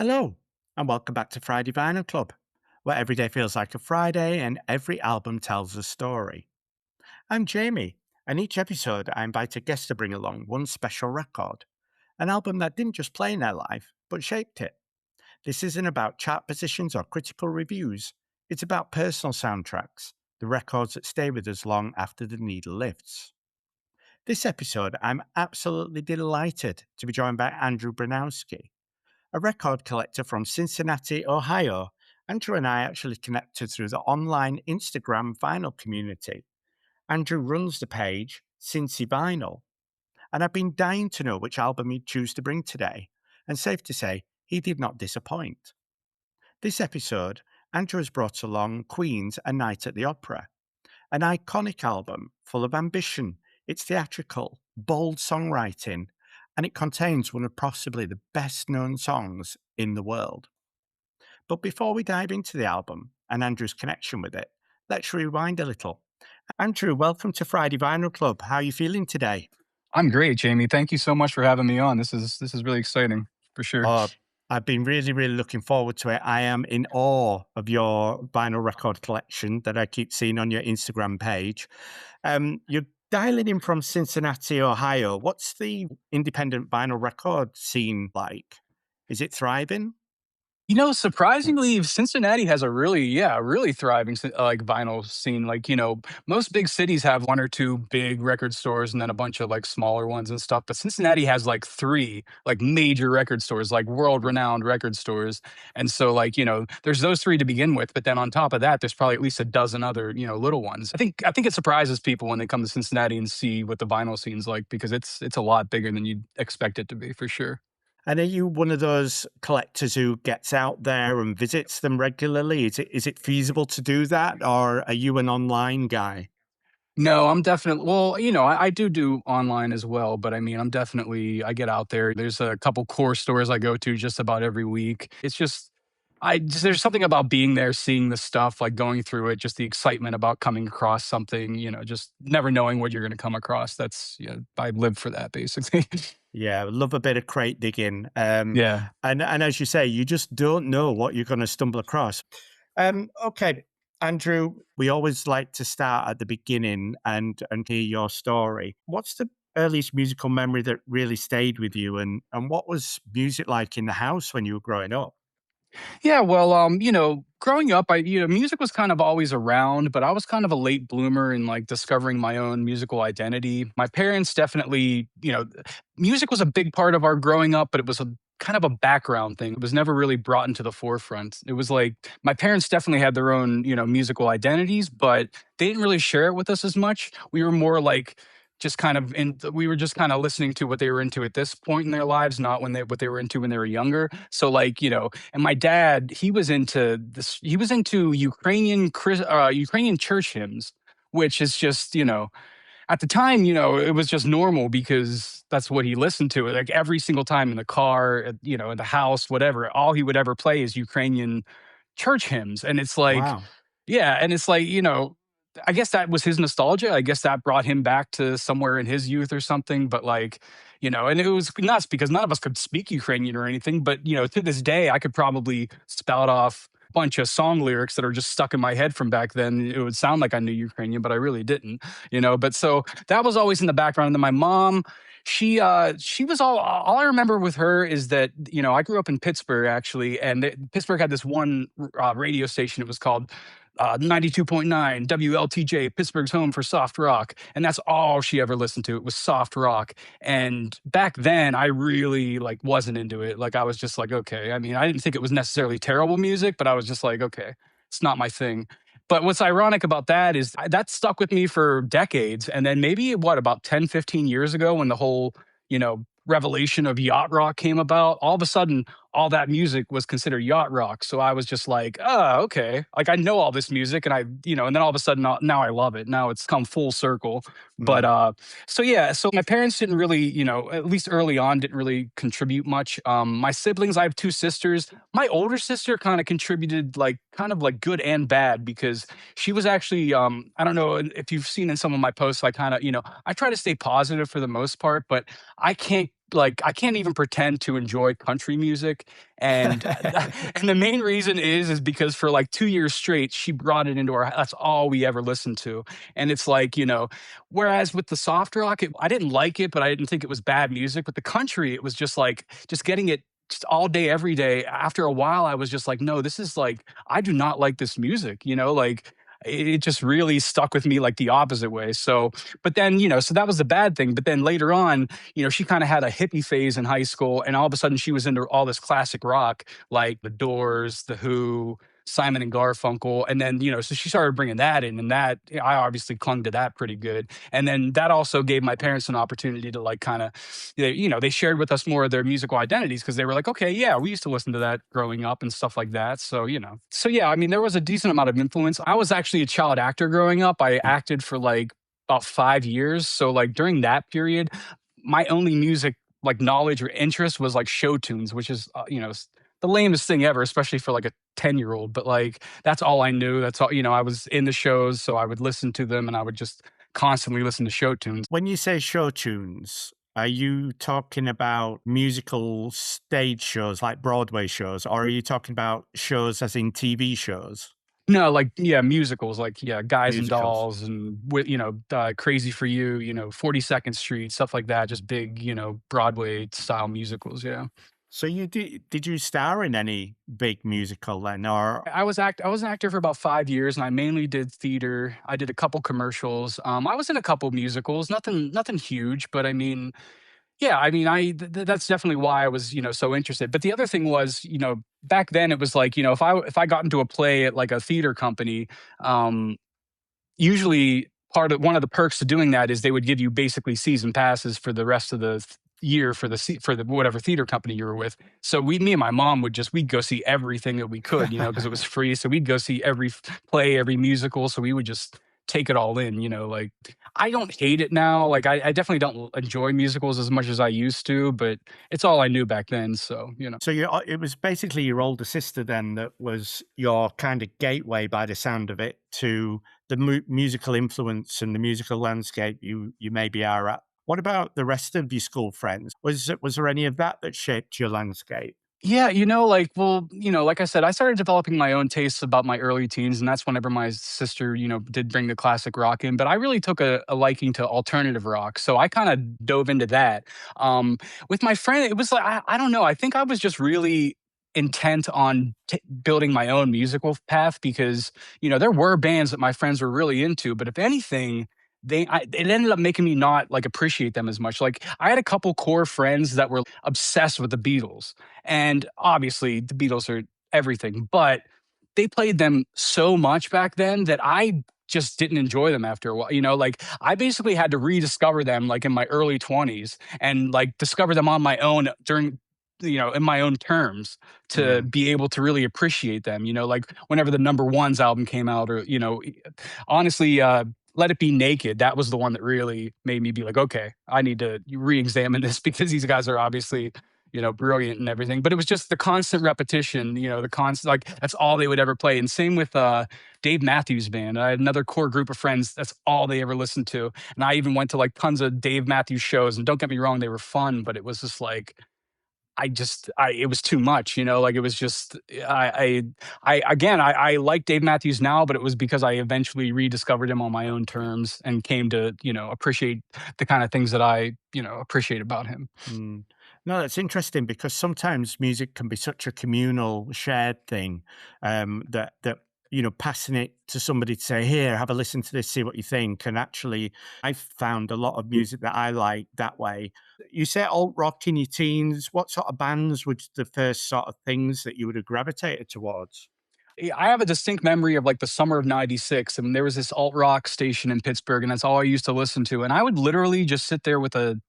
Hello, and welcome back to Friday Vinyl Club, where every day feels like a Friday and every album tells a story. I'm Jamie, and each episode I invite a guest to bring along one special record, an album that didn't just play in their life, but shaped it. This isn't about chart positions or critical reviews, it's about personal soundtracks, the records that stay with us long after the needle lifts. This episode, I'm absolutely delighted to be joined by Andrew Bronowski, a record collector from Cincinnati, Ohio. Andrew and I actually connected through the online Instagram vinyl community. Andrew runs the page Cincy Vinyl, and I've been dying to know which album he'd choose to bring today. And safe to say, he did not disappoint. This episode, Andrew has brought along Queen's A Night at the Opera, an iconic album full of ambition. It's theatrical, bold songwriting, and it contains one of possibly the best known songs in the world. But before we dive into the album and Andrew's connection with it, let's rewind a little. Andrew, welcome to Friday Vinyl Club. How are you feeling today? I'm great, Jamie. Thank you so much for having me on. This is really exciting for sure. Oh, I've been really, really looking forward to it. I am in awe of your vinyl record collection that I keep seeing on your Instagram page. You're dialing in from Cincinnati, Ohio. What's the independent vinyl record scene like? Is it thriving? Surprisingly, Cincinnati has a really thriving like vinyl scene. Like, most big cities have one or two big record stores and then a bunch of like smaller ones and stuff. But Cincinnati has like three like major record stores, like world renowned record stores. And so, like, there's those three to begin with. But then on top of that, there's probably at least a dozen other, little ones. I think it surprises people when they come to Cincinnati and see what the vinyl scene's like because it's a lot bigger than you'd expect it to be for sure. And are you one of those collectors who gets out there and visits them regularly? Is it feasible to do that, or are you an online guy? No, I'm definitely well, I do online as well, but I mean, I get out there. There's a couple core stores I go to just about every week. It's just there's something about being there, seeing the stuff, like going through it, just the excitement about coming across something, just never knowing what you're going to come across. I live for that basically. Yeah, I love a bit of crate digging. Yeah. And as you say, you just don't know what you're going to stumble across. Okay, Andrew, we always like to start at the beginning and hear your story. What's the earliest musical memory that really stayed with you, and what was music like in the house when you were growing up? Yeah, well, growing up, music was kind of always around, but I was kind of a late bloomer in like discovering my own musical identity. My parents definitely, music was a big part of our growing up, but it was a kind of a background thing. It was never really brought into the forefront. It was like my parents definitely had their own, musical identities, but they didn't really share it with us as much. We were more like we were just kind of listening to what they were into at this point in their lives, not what they were into when they were younger. So like, and my dad, he was into Ukrainian church hymns, which is just, at the time, it was just normal because that's what he listened to. Like every single time in the car, in the house, whatever, all he would ever play is Ukrainian church hymns. And it's like, Wow. yeah, and it's like, I guess that was his nostalgia. I guess that brought him back to somewhere in his youth or something. But like, and it was nuts because none of us could speak Ukrainian or anything. But, to this day, I could probably spout off a bunch of song lyrics that are just stuck in my head from back then. It would sound like I knew Ukrainian, but I really didn't, But so that was always in the background. And then my mom, she was all I remember with her is that, I grew up in Pittsburgh actually, and Pittsburgh had this one radio station. It was called 92.9 WLTJ, Pittsburgh's home for soft rock. And that's all she ever listened to. It was soft rock. And back then I really like wasn't into it. Like I was just like, okay. I mean, I didn't think it was necessarily terrible music, but I was just like, okay, it's not my thing. But what's ironic about that is that stuck with me for decades. And then maybe about 10, 15 years ago when the whole, revelation of yacht rock came about, all of a sudden all that music was considered yacht rock. So I was just like, oh, okay. Like I know all this music and and then all of a sudden now I love it. Now it's come full circle. But Mm. so yeah, so my parents didn't really, at least early on, didn't really contribute much. My siblings, I have two sisters. My older sister kind of contributed like kind of like good and bad because she was actually I don't know if you've seen in some of my posts, I kind of, I try to stay positive for the most part, but I can't like, I can't even pretend to enjoy country music, and, and the main reason is because for, like, 2 years straight, she brought it into our that's all we ever listened to, and it's like, whereas with the soft rock, I didn't like it, but I didn't think it was bad music. With the country, it was just like just getting it just all day, every day. After a while, I was just like, no, this is like I do not like this music. Like it just really stuck with me like the opposite way. So, but then so that was the bad thing. But then later on, she kind of had a hippie phase in high school, and all of a sudden she was into all this classic rock, like The Doors, The Who, Simon and Garfunkel, and then so she started bringing that in, and that I obviously clung to that pretty good, and then that also gave my parents an opportunity to like kind of, they shared with us more of their musical identities because they were like, okay, yeah, we used to listen to that growing up and stuff like that. So so yeah, I mean, there was a decent amount of influence. I was actually a child actor growing up. I acted for like about 5 years, so like during that period, my only music like knowledge or interest was like show tunes, which is the lamest thing ever, especially for like a 10-year-old. But like that's all I knew. That's all, I was in the shows, so I would listen to them and I would just constantly listen to show tunes. When you say show tunes, are you talking about musical stage shows like Broadway shows, or are you talking about shows as in TV shows? No, like yeah, musicals, like yeah, Guys and Musicals. Dolls and with Crazy for You, 42nd Street, stuff like that, just big, Broadway style musicals, yeah. So did you star in any big musical then, or I was an actor for about 5 years, and I mainly did theater. I did a couple commercials. I was in a couple musicals, nothing huge, but I mean, yeah, I mean, that's definitely why I was, so interested. But the other thing was, back then it was like, if I got into a play at like a theater company, um, usually part of one of the perks to doing that is they would give you basically season passes for the rest of the year for for the whatever theater company you were with. So me and my mom we'd go see everything that we could, because it was free. So we'd go see every play, every musical. So we would just take it all in, like I don't hate it now. Like I definitely don't enjoy musicals as much as I used to, but it's all I knew back then. So. so it was basically your older sister then that was your kind of gateway, by the sound of it, to the musical influence and the musical landscape you maybe are at. What about the rest of your school friends? Was there any of that shaped your landscape? Yeah, like, well, like I said, I started developing my own tastes about my early teens, and that's whenever my sister, did bring the classic rock in. But I really took a liking to alternative rock, so I kind of dove into that. With my friend, it was like I don't know. I think I was just really intent on building my own musical path because there were bands that my friends were really into, but if anything. It ended up making me not like appreciate them as much. Like I had a couple core friends that were obsessed with the Beatles, and obviously, the Beatles are everything, but they played them so much back then that I just didn't enjoy them after a while. Like I basically had to rediscover them like in my early 20s and like discover them on my own during in my own terms to Mm. be able to really appreciate them. Like whenever the number ones album came out, or honestly, Let It Be Naked, that was the one that really made me be like, okay, I need to re-examine this because these guys are obviously brilliant and everything. But it was just the constant repetition, the constant, like that's all they would ever play. And same with Dave Matthews Band. I had another core group of friends. That's all they ever listened to. And I even went to like tons of Dave Matthews shows. And don't get me wrong, they were fun, but it was just like, it was too much, like it was just, again, I like Dave Matthews now, but it was because I eventually rediscovered him on my own terms and came to, appreciate the kind of things that I, appreciate about him. Mm. No, that's interesting because sometimes music can be such a communal, shared thing, that passing it to somebody to say, "Here, have a listen to this, see what you think." And actually, I found a lot of music that I like that way. You say alt rock in your teens. What sort of bands were the first sort of things that you would have gravitated towards? Yeah, I have a distinct memory of like the summer of '96, and there was this alt rock station in Pittsburgh, and that's all I used to listen to. And I would literally just sit there with a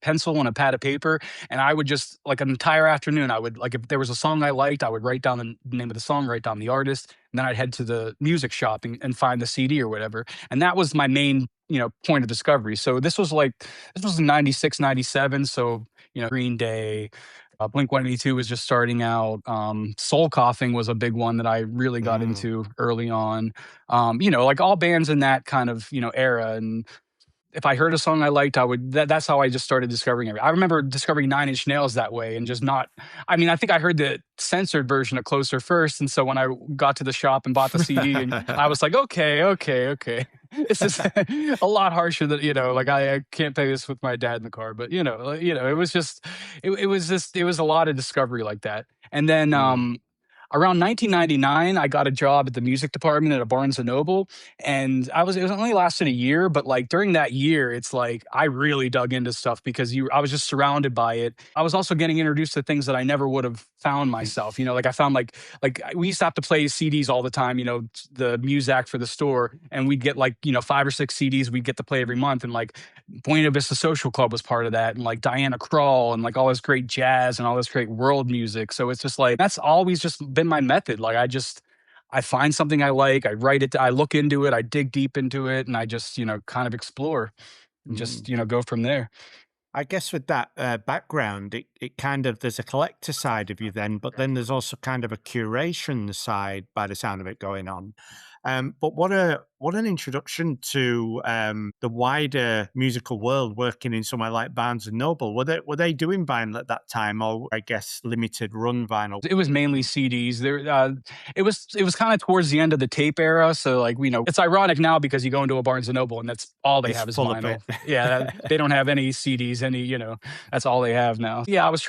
pencil and a pad of paper, and I would just like an entire afternoon. I would like if there was a song I liked, I would write down the name of the song, write down the artist, and then I'd head to the music shop and find the CD or whatever. And that was my main, point of discovery. So this was in '96, '97. So Green Day, Blink 182 was just starting out. Soul Coughing was a big one that I really got Mm. into early on. Like all bands in that kind of era, and if I heard a song I liked, I would that's how I just started discovering it. I remember discovering Nine Inch Nails that way and just not I mean, I think I heard the censored version of Closer first, and so when I got to the shop and bought the CD, and I was like, "Okay, okay, okay." This is a lot harsher than, like, I can't play this with my dad in the car, but, it was just it was a lot of discovery like that. And then, Mm. around 1999, I got a job at the music department at a Barnes& and Noble, and it was only lasted a year, but, like, during that year, it's like I really dug into stuff because you I was just surrounded by it. I was also getting introduced to things that I never would have found myself, like, I found, we used to have to play CDs all the time, the Muzak for the store, and we'd get, like, 5 or 6 CDs we'd get to play every month, and, like, Buena Vista Social Club was part of that, and, like, Diana Krall, and, like, all this great jazz and all this great world music. So it's just like that's always just been my method. Like, I find something I like, I write it, I look into it, I dig deep into it, and I just, kind of explore and Mm. just, go from there. I guess with that background, it kind of there's a collector side of you then, but then there's also kind of a curation side by the sound of it going on. But what an introduction to the wider musical world working in somewhere like Barnes and Noble. Were they doing vinyl at that time, or I guess limited run vinyl? It was mainly CDs. It was kind of towards the end of the tape era. So, like, it's ironic now because you go into a Barnes and Noble and that's all they It's have is full of it. vinyl. Yeah, they don't have any CDs. That's all they have now. Yeah, I was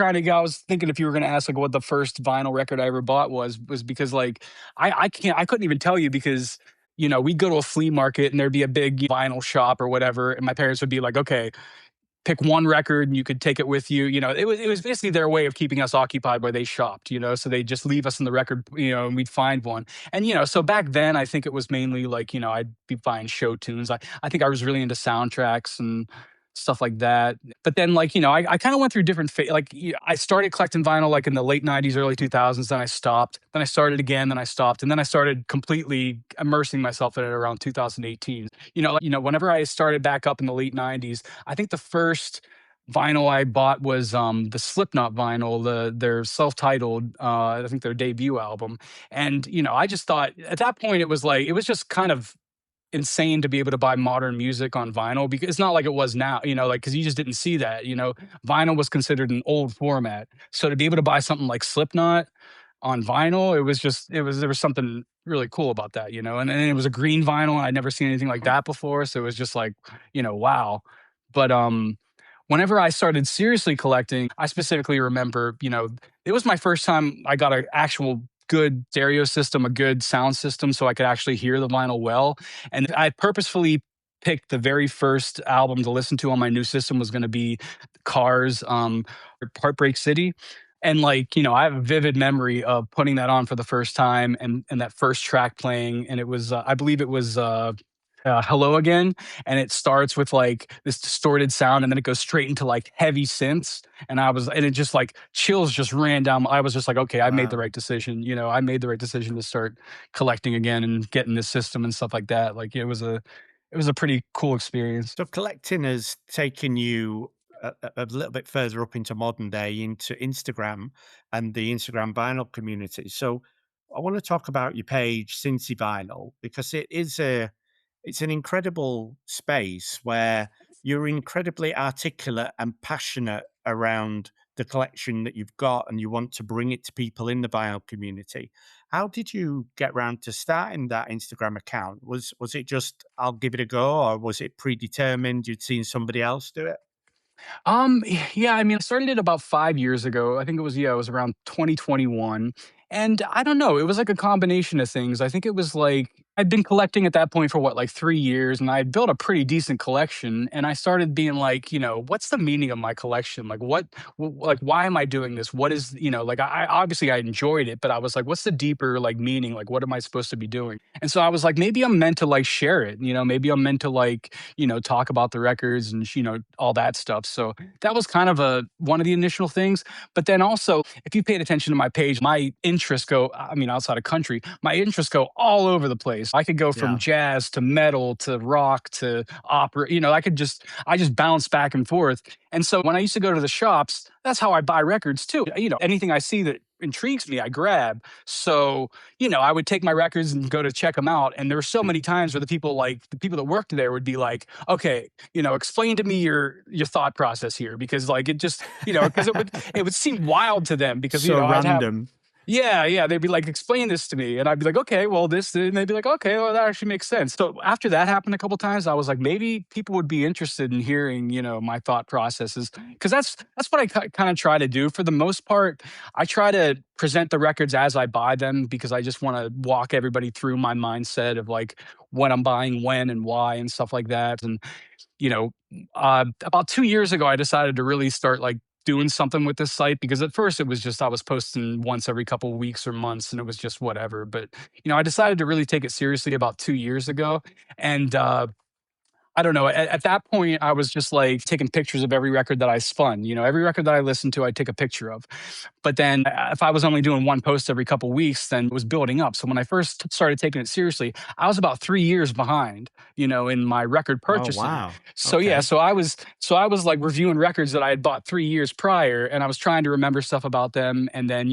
thinking if you were going to ask like what the first vinyl record I ever bought was because like I couldn't even tell you because. We'd go to a flea market and there'd be a big vinyl shop or whatever, and my parents would be like, "Okay, pick one record and you could take it with you." It was basically their way of keeping us occupied where they shopped, so they just leave us in the record, and we'd find one. And so back then I think it was mainly like, I'd be buying show tunes. I think I was really into soundtracks and stuff like that. But then, like, I kind of went through different like, I started collecting vinyl like in the late 90s, early 2000s, then I stopped, then I started again, then I stopped, and then I started completely immersing myself in it around 2018. Whenever I started back up in the late 90s, I think the first vinyl I bought was the Slipknot vinyl, their self-titled, I think their debut album. And I just thought at that point it was just kind of insane to be able to buy modern music on vinyl because it's not like it was now, like because you just didn't see that. Vinyl was considered an old format. So to be able to buy something like Slipknot on vinyl, there was something really cool about that, and it was a green vinyl, and I'd never seen anything like that before. So it was just like, wow. But whenever I started seriously collecting, I specifically remember, it was my first time I got an actual good stereo system, a good sound system, so I could actually hear the vinyl well. And I purposefully picked the very first album to listen to on my new system was going to be Cars, Heartbreak City. And like, I have a vivid memory of putting that on for the first time and that first track playing. And it was, I believe it was Hello Again. And it starts with like this distorted sound and then it goes straight into like heavy synths. And it just like chills just ran down. I was just like, okay, I made the Wow. right decision. I made the right decision to start collecting again and getting this system and stuff like that. Like it was a pretty cool experience. So collecting has taken you a little bit further up into modern day, into Instagram and the Instagram vinyl community. So I want to talk about your page, Cincy Vinyl, because it's an incredible space where you're incredibly articulate and passionate around the collection that you've got and you want to bring it to people in the vinyl community. How did you get round to starting that Instagram account? Was it just I'll give it a go, or was it predetermined? You'd seen somebody else do it? Yeah, I mean, I started it about 5 years ago. I think it was around 2021. And I don't know, it was like a combination of things. I think it was like I'd been collecting at that point for what, like 3 years, and I had built a pretty decent collection. And I started being like, what's the meaning of my collection? Like, like, why am I doing this? What is, like, I obviously I enjoyed it, but I was like, what's the deeper like meaning? Like, what am I supposed to be doing? And so I was like, maybe I'm meant to like share it, maybe I'm meant to like, talk about the records and, all that stuff. So that was kind of one of the initial things. But then also, if you paid attention to my page, my interests go, I mean, outside of country, my interests go all over the place. I could go from Yeah. jazz to metal to rock to opera. I just bounce back and forth. And so when I used to go to the shops, that's how I buy records too. Anything I see that intrigues me, I grab. So, I would take my records and go to check them out. And there were so many times where the people that worked there would be like, okay, explain to me your thought process here. Because like it just, because it would seem wild to them because, So I'd have random. yeah, yeah, they'd be like, "Explain this to me," and I'd be like, "Okay, well, this," and they'd be like, "Okay, well, that actually makes sense." So after that happened a couple times, I was like, maybe people would be interested in hearing, my thought processes, because that's what I kind of try to do for the most part. I try to present the records as I buy them because I just want to walk everybody through my mindset of like what I'm buying, when, and why, and stuff like that. And you know, about 2 years ago, I decided to really start like doing something with this site because at first it was just I was posting once every couple of weeks or months and it was just whatever. But I decided to really take it seriously about 2 years ago, and I don't know. At that point, I was just like taking pictures of every record that I spun. Every record that I listened to, I'd take a picture of. But then if I was only doing one post every couple weeks, then it was building up. So when I first started taking it seriously, I was about 3 years behind, in my record Oh, purchasing. wow. So yeah, Okay. so I was like reviewing records that I had bought 3 years prior, and I was trying to remember stuff about them. And then,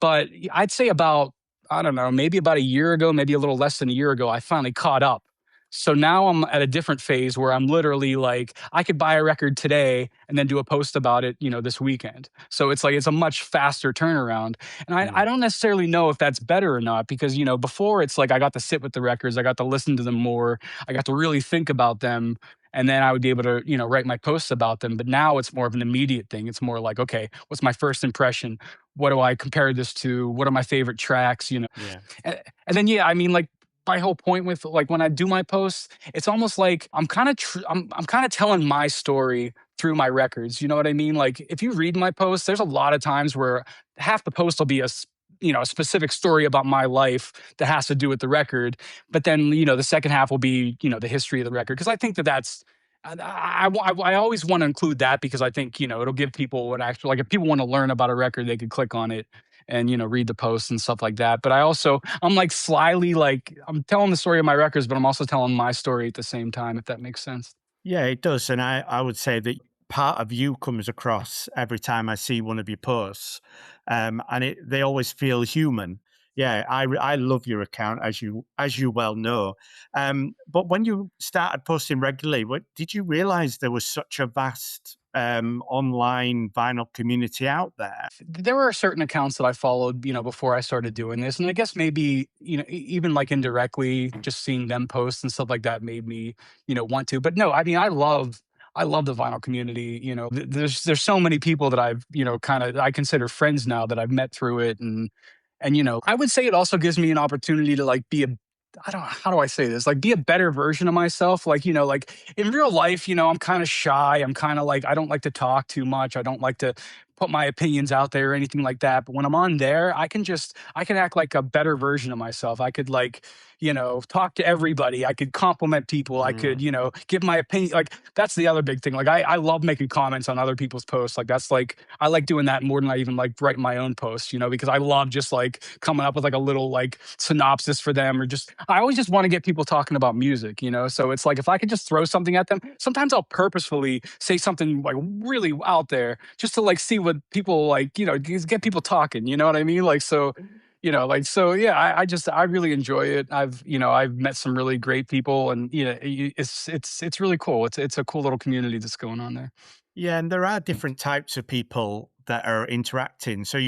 but I'd say about, I don't know, maybe about a year ago, maybe a little less than a year ago, I finally caught up. So now I'm at a different phase where I'm literally like, I could buy a record today and then do a post about it, this weekend. So it's like, it's a much faster turnaround. And I Mm, don't necessarily know if that's better or not because, before it's like I got to sit with the records, I got to listen to them more, I got to really think about them. And then I would be able to, write my posts about them. But now it's more of an immediate thing. It's more like, okay, what's my first impression? What do I compare this to? What are my favorite tracks? yeah. And then yeah, I mean, like my whole point with like when I do my posts, it's almost like I'm kind of telling my story through my records. You know what I mean? Like if you read my posts, there's a lot of times where half the post will be a specific story about my life that has to do with the record, but then the second half will be the history of the record because I think that that's I always want to include that because I think it'll give people what actually like if people want to learn about a record, they could click on it and read the posts and stuff like that. But I'm like slyly like I'm telling the story of my records, but I'm also telling my story at the same time, if that makes sense. Yeah, it does, and I would say that part of you comes across every time I see one of your posts, and they always feel human. Yeah, I love your account as you well know, but when you started posting regularly, what did you realize there was such a vast online vinyl community out there? There were certain accounts that I followed, before I started doing this, and I guess maybe even like indirectly, just seeing them post and stuff like that made me want to. But no, I mean, I love the vinyl community. There's so many people that I've kind of I consider friends now that I've met through it, and I would say it also gives me an opportunity to like be a I don't how do I say this? Like be a better version of myself. Like, like in real life, I'm kind of shy. I'm kind of like I don't like to talk too much. I don't like to put my opinions out there or anything like that. But when I'm on there, I can act like a better version of myself. I could like, talk to everybody. I could compliment people. I could, Mm, give my opinion. Like that's the other big thing. Like I love making comments on other people's posts. Like that's like I like doing that more than I even like write my own posts, because I love just like coming up with like a little like synopsis for them or just I always just want to get people talking about music. So it's like if I could just throw something at them, sometimes I'll purposefully say something like really out there just to like see what people like, just get people talking, you know what I mean? Like so so yeah, I really enjoy it. I've met some really great people and it's really cool. It's a cool little community that's going on there. yeah, and there are different types of people that are interacting. So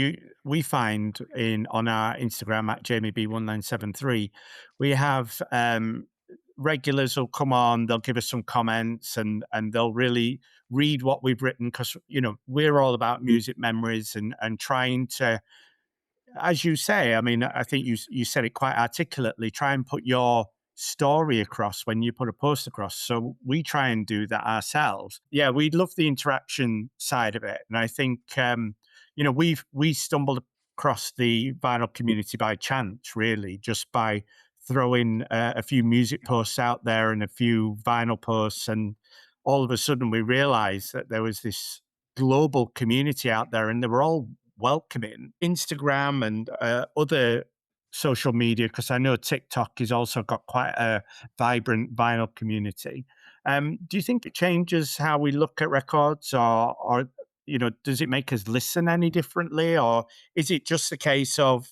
we find in on our Instagram at JamieB1973, we have regulars will come on, they'll give us some comments and they'll really read what we've written because we're all about music memories and trying to, as you say, I mean, I think you said it quite articulately. Try and put your story across when you put a post across. So we try and do that ourselves. Yeah, we love the interaction side of it, and I think we stumbled across the vinyl community by chance, really, just by throwing a few music posts out there and a few vinyl posts, and all of a sudden we realized that there was this global community out there, and they were all welcoming. Instagram and other social media, because I know TikTok has also got quite a vibrant vinyl community. Do you think it changes how we look at records, or does it make us listen any differently, or is it just a case of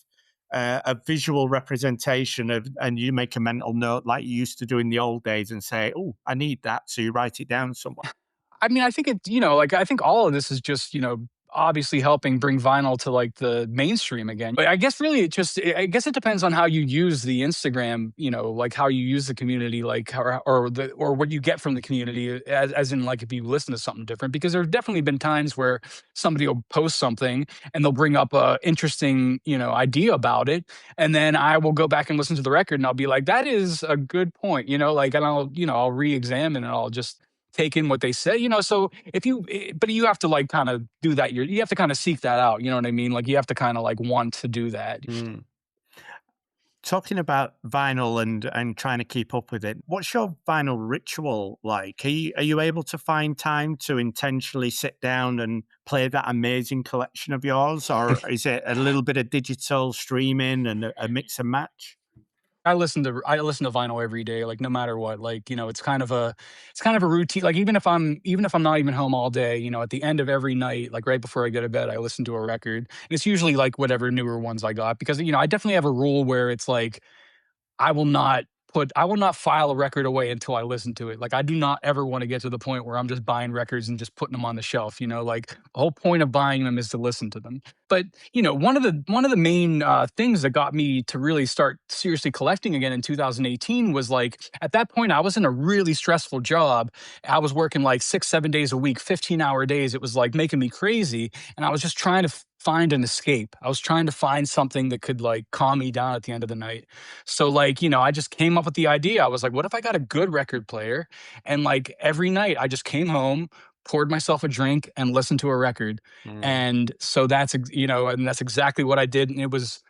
a visual representation of, and you make a mental note like you used to do in the old days and say, "Oh, I need that," so you write it down somewhere? I mean, I think it, like, I think all of this is just, obviously helping bring vinyl to like the mainstream again. But I guess really I guess it depends on how you use the Instagram, like how you use the community, like or what you get from the community as in like if you listen to something different. Because there have definitely been times where somebody will post something and they'll bring up a interesting, idea about it. And then I will go back and listen to the record and I'll be like, that is a good point, like, and I'll re-examine and I'll just take in what they say, so if but you have to like kind of do that. You have to kind of seek that out. You know what I mean? Like you have to kind of like want to do that. Mm. Talking about vinyl and trying to keep up with it, what's your vinyl ritual like? Are you able to find time to intentionally sit down and play that amazing collection of yours, or is it a little bit of digital streaming and a mix and match? I listen to vinyl every day, like no matter what. Like, it's kind of a routine. Like even if I'm not even home all day, at the end of every night, like right before I go to bed, I listen to a record. And it's usually like whatever newer ones I got because I definitely have a rule where it's like I will not file a record away until I listen to it. Like, I do not ever wanna get to the point where I'm just buying records and just putting them on the shelf, like, the whole point of buying them is to listen to them. But, one of the main, things that got me to really start seriously collecting again in 2018 was, like, at that point, I was in a really stressful job. I was working, like, 6, 7 days a week, 15-hour days. It was, like, making me crazy, and I was just trying to find an escape. I was trying to find something that could, like, calm me down at the end of the night. So like, I just came up with the idea. I was like, what if I got a good record player? And like every night I just came home, poured myself a drink and listened to a record. Mm. And so and that's exactly what I did. And it was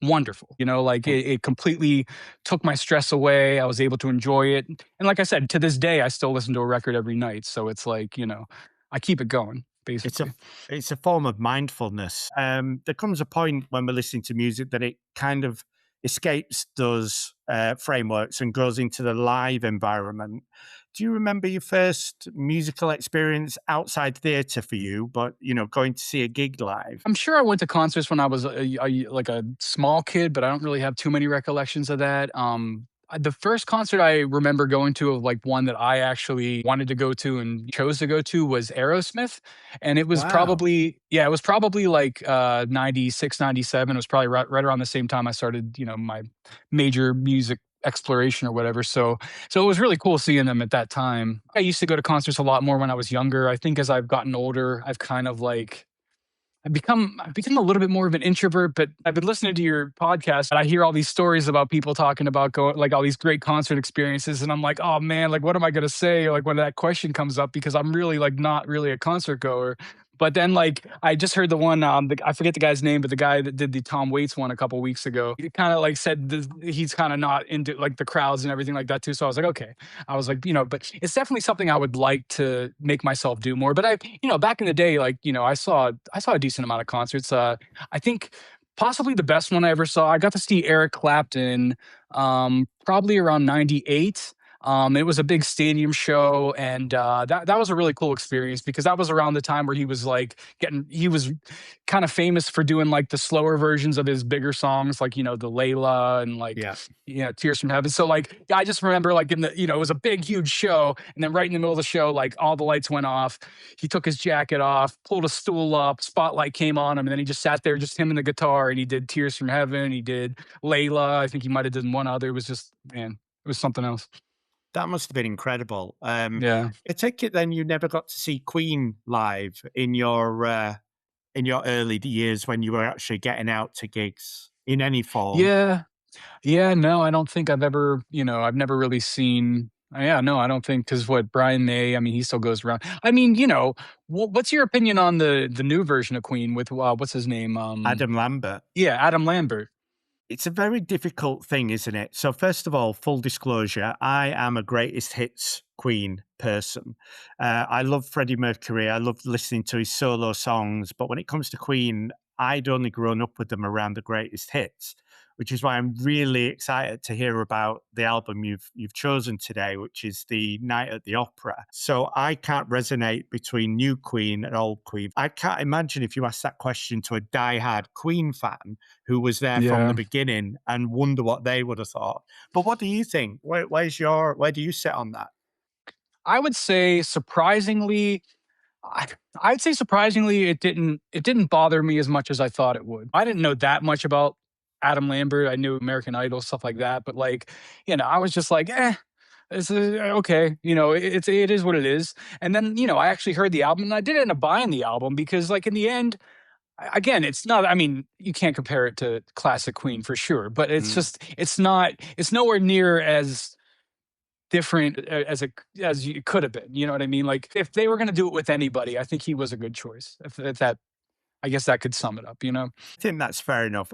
wonderful. Like it completely took my stress away. I was able to enjoy it. And like I said, to this day, I still listen to a record every night. So it's like, I keep it going It's a basically. it's a form of mindfulness. There comes a point when we're listening to music that it kind of escapes those frameworks and goes into the live environment. Do you remember your first musical experience outside theatre for you, but going to see a gig live? I'm sure I went to concerts when I was like a small kid, but I don't really have too many recollections of that. The first concert I remember going to of like one that I actually wanted to go to and chose to go to was Aerosmith. And it was Wow. probably, yeah, it was probably like 96, 97. It was probably right around the same time I started, my major music exploration or whatever. So it was really cool seeing them at that time. I used to go to concerts a lot more when I was younger. I think as I've gotten older, I've kind of like I've become a little bit more of an introvert, but I've been listening to your podcast and I hear all these stories about people talking about going like all these great concert experiences. And I'm like, oh man, like what am I gonna say? Like when that question comes up, because I'm really like not really a concert goer. But then like I just heard the one, I forget the guy's name, but the guy that did the Tom Waits one a couple weeks ago, he kind of like said he's kind of not into like the crowds and everything like that too. So I was like, okay. I was like, but it's definitely something I would like to make myself do more. But back in the day, like, I saw a decent amount of concerts. I think possibly the best one I ever saw, I got to see Eric Clapton, probably around 98. It was a big stadium show, and that was a really cool experience because that was around the time where he was kind of famous for doing like the slower versions of his bigger songs, like the Layla and like Yeah. Tears from Heaven. So like I just remember like in the it was a big huge show, and then right in the middle of the show, like all the lights went off. He took his jacket off, pulled a stool up, spotlight came on him, and then he just sat there, just him and the guitar, and he did Tears from Heaven. He did Layla. I think he might have done one other. It was just man, it was something else. That must have been incredible. Yeah. I take it then you never got to see Queen live in your early years when you were actually getting out to gigs in any form. Yeah. Yeah, no, I don't think I've never really seen yeah, no, I don't think because what, Brian May, I mean, he still goes around. I mean, what's your opinion on the new version of Queen with, what's his name? Adam Lambert. Yeah, Adam Lambert. It's a very difficult thing, isn't it? So first of all, full disclosure, I am a greatest hits Queen person. I love Freddie Mercury. I love listening to his solo songs. But when it comes to Queen, I'd only grown up with them around the greatest hits. which is why I'm really excited to hear about the album you've chosen today, which is the Night at the Opera. So I can't resonate between new Queen and old Queen. I can't imagine if you asked that question to a diehard Queen fan who was there from the Yeah. beginning and wonder what they would have thought. But what do you think? Where do you sit on that? I would say surprisingly, I I'd say surprisingly, it didn't bother me as much as I thought it would. I didn't know that much about Adam Lambert. I knew American Idol, stuff like that, but, like, I was just like, "Eh, this is okay." It is what it is. And then, I actually heard the album, and I did end up buying the album because, like, in the end, again, it's not, I mean, you can't compare it to classic Queen for sure, but Mm. it's nowhere near as different as it could have been. You know what I mean? Like, if they were gonna do it with anybody, I think he was a good choice. If that, I guess that could sum it up, you know? I think that's fair enough.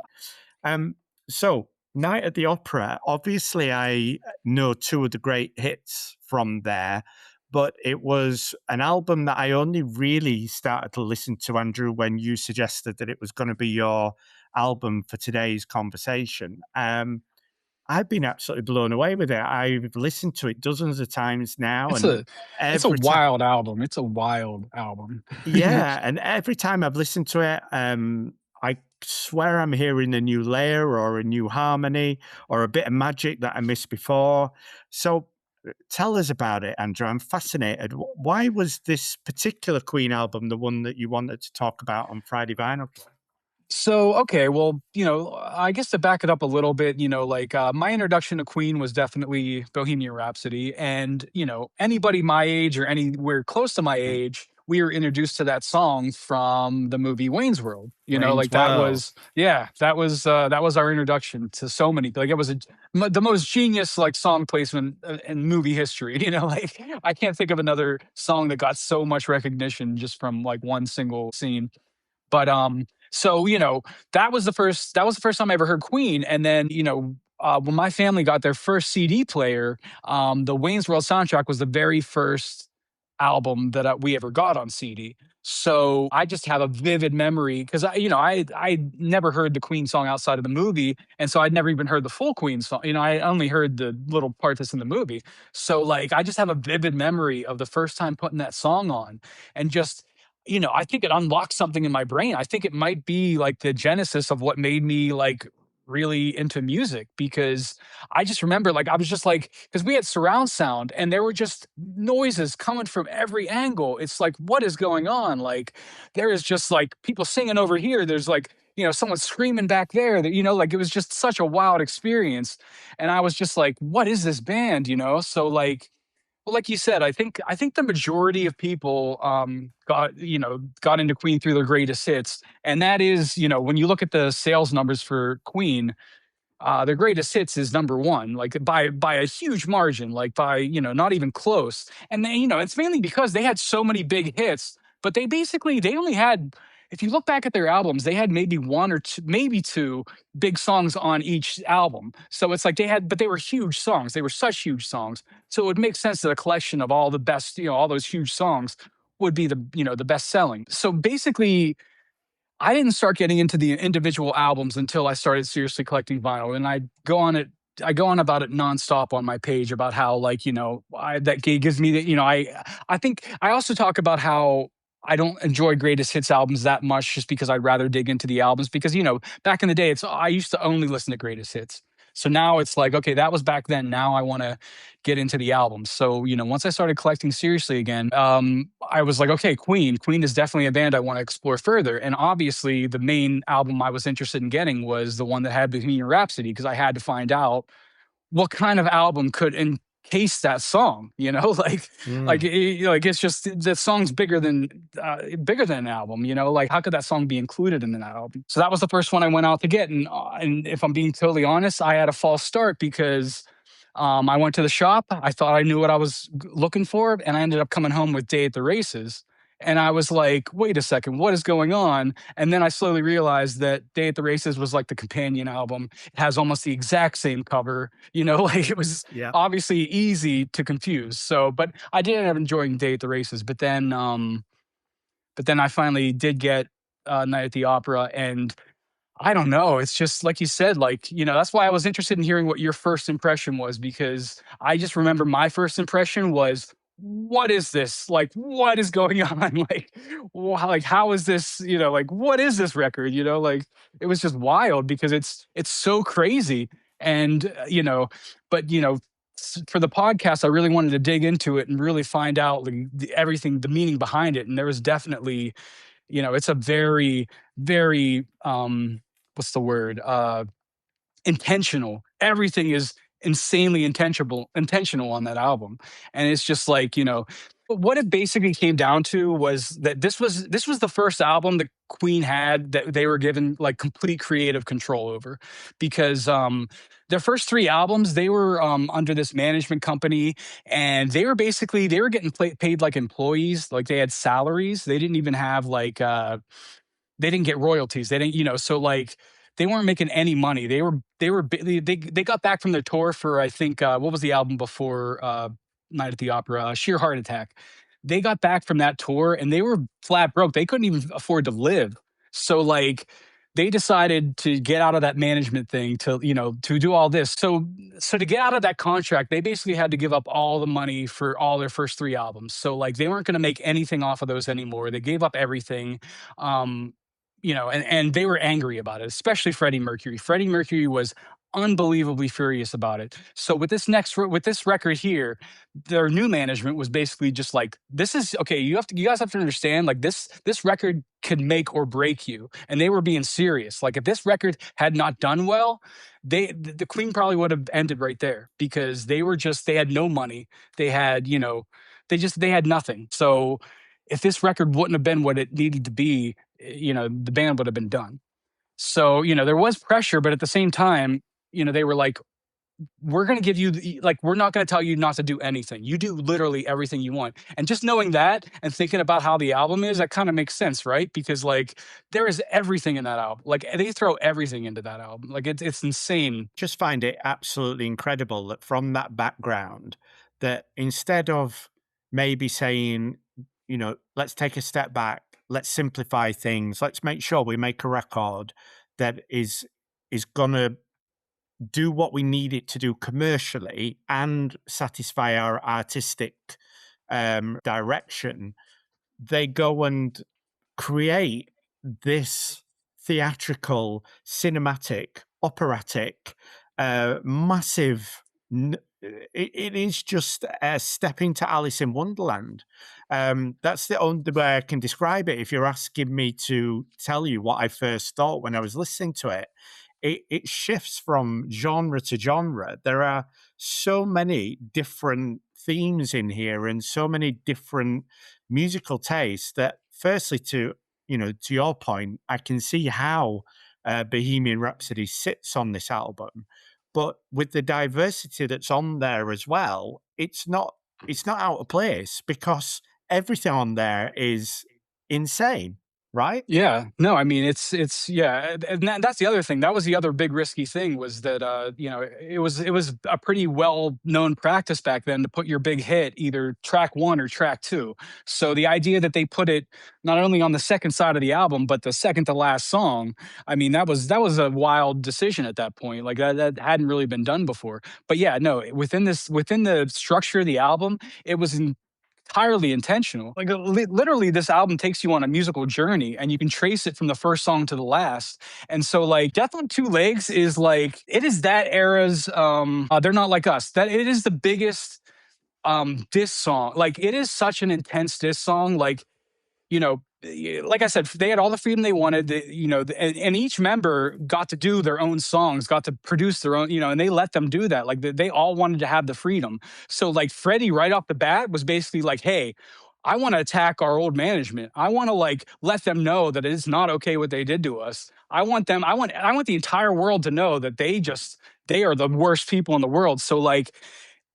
Um, so Night at the Opera, obviously I know two of the great hits from there, but it was an album that I only really started to listen to, Andrew, when you suggested that it was going to be your album for today's conversation. I've been absolutely blown away with it. I've listened to it dozens of times now, It's and a it's a every time wild album. It's a wild album. yeah, and every time I've listened to it, I swear I'm hearing a new layer or a new harmony or a bit of magic that I missed before. So tell us about it, Andrew. I'm fascinated. Why was this particular Queen album the one that you wanted to talk about on Friday Vinyl Club? So, okay, well, I guess to back it up a little bit, like, my introduction to Queen was definitely Bohemian Rhapsody. And, anybody my age or anywhere close to my Mm. age, we were introduced to that song from the movie Wayne's World. Wayne's Like, that World. was, yeah, that was our introduction to so many. Like, it was the most genius, like, song placement in movie history. Like, I can't think of another song that got so much recognition just from like one single scene. But, so, that was the first time I ever heard Queen. And then, when my family got their first CD player, the Wayne's World soundtrack was the very first album that, we ever got on CD. So, I just have a vivid memory because I never heard the Queen song outside of the movie, and so I'd never even heard the full Queen song. I only heard the little part that's in the movie. So, like, I just have a vivid memory of the first time putting that song on, and just, I think it unlocked something in my brain. I think it might be like the genesis of what made me, like, really into music, because I just remember, like, I was just like, because we had surround sound and there were just noises coming from every angle. It's like, what is going on? Like, there is just like people singing over here. There's like, someone screaming back there, that, like, it was just such a wild experience. And I was just like, what is this band? So, like, well, like you said, I think the majority of people, got into Queen through their greatest hits, and that is, when you look at the sales numbers for Queen, their greatest hits is number one, like, by a huge margin, like, by, not even close. And then, it's mainly because they had so many big hits, but they only had, if you look back at their albums, they had maybe one or two, maybe two big songs on each album. So it's like but they were huge songs. They were such huge songs. So it would make sense that a collection of all the best, all those huge songs would be the best selling. So basically, I didn't start getting into the individual albums until I started seriously collecting vinyl, and I go on about it nonstop on my page about how, like, that gives me the, I think I also talk about how I don't enjoy greatest hits albums that much, just because I'd rather dig into the albums, because, back in the day, I used to only listen to greatest hits. So now it's like, okay, that was back then. Now I want to get into the albums. So, once I started collecting seriously again, I was like, okay, Queen. Queen is definitely a band I want to explore further. And obviously, the main album I was interested in getting was the one that had Bohemian Rhapsody, because I had to find out what kind of album could encase that song. Mm. Like, it's just the song's bigger than an album. Like, how could that song be included in an album? So that was the first one I went out to get, and if I'm being totally honest, I had a false start, because, I went to the shop. I thought I knew what I was looking for, and I ended up coming home with Day at the Races. And I was like, wait a second, what is going on? And then I slowly realized that Day at the Races was like the companion album. It has almost the exact same cover, like, it was Yeah. obviously easy to confuse. So, but I did end up enjoying Day at the Races. But then I finally did get, Night at the Opera, and I don't know. It's just like you said, like, that's why I was interested in hearing what your first impression was, because I just remember my first impression was, what is this? Like, what is going on? Like, like, how is this, like, what is this record? Like, it was just wild because it's so crazy. And, but, for the podcast, I really wanted to dig into it and really find out like, everything, the meaning behind it. And there was definitely, it's a very, very, what's the word? Intentional. Everything is insanely intentional on that album. And it's just like, what it basically came down to was that this was the first album that Queen had that they were given like complete creative control over, because their first three albums they were under this management company, and they were getting paid like employees, like they had salaries. They didn't even have like they didn't get royalties. They didn't, so like they weren't making any money. They got back from their tour for, I think, what was the album before Night at the Opera? Sheer Heart Attack. They got back from that tour and they were flat broke. They couldn't even afford to live. So like they decided to get out of that management thing to do all this. So to get out of that contract, they basically had to give up all the money for all their first three albums. So like they weren't going to make anything off of those anymore. They gave up everything. Um, and they were angry about it, especially Freddie Mercury. Freddie Mercury was unbelievably furious about it. So with this record here, their new management was basically just like, this is okay, you guys have to understand, like this record could make or break you. And they were being serious. Like if this record had not done well, the Queen probably would have ended right there, because they had no money. They had, they had nothing. So if this record wouldn't have been what it needed to be, the band would have been done. So, there was pressure, but at the same time, they were like, we're going to give you like, we're not going to tell you not to do anything. You do literally everything you want. And just knowing that and thinking about how the album is, that kind of makes sense, right? Because like there is everything in that album. Like they throw everything into that album. Like it's insane. Just find it absolutely incredible that from that background, that instead of maybe saying, let's take a step back, let's simplify things, let's make sure we make a record that is gonna do what we need it to do commercially and satisfy our artistic direction, they go and create this theatrical, cinematic, operatic, massive. It is just a step into Alice in Wonderland. That's the only way I can describe it. If you're asking me to tell you what I first thought when I was listening to it, it shifts from genre to genre. There are so many different themes in here and so many different musical tastes that, firstly, to your point, I can see how Bohemian Rhapsody sits on this album, but with the diversity that's on there as well, it's not out of place because everything on there is insane, right? Yeah. No, I mean, it's yeah, and that's the other thing. That was the other big risky thing, was that it was a pretty well known practice back then to put your big hit either track 1 or track 2. So the idea that they put it not only on the second side of the album but the second to last song, I mean, that was a wild decision at that point. Like that hadn't really been done before. But yeah, no, within the structure of the album, it was entirely intentional. Like literally, this album takes you on a musical journey, and you can trace it from the first song to the last. And so, like, Death on Two Legs is like it is that era's. They're Not Like Us. That it is the biggest diss song. Like, it is such an intense diss song. Like, like I said, they had all the freedom they wanted. And each member got to do their own songs, got to produce their own, and they let them do that. Like they all wanted to have the freedom. So like Freddie, right off the bat, was basically like, "Hey, I want to attack our old management. I want to like let them know that it's not okay what they did to us. I want them. I want the entire world to know that they are the worst people in the world." So like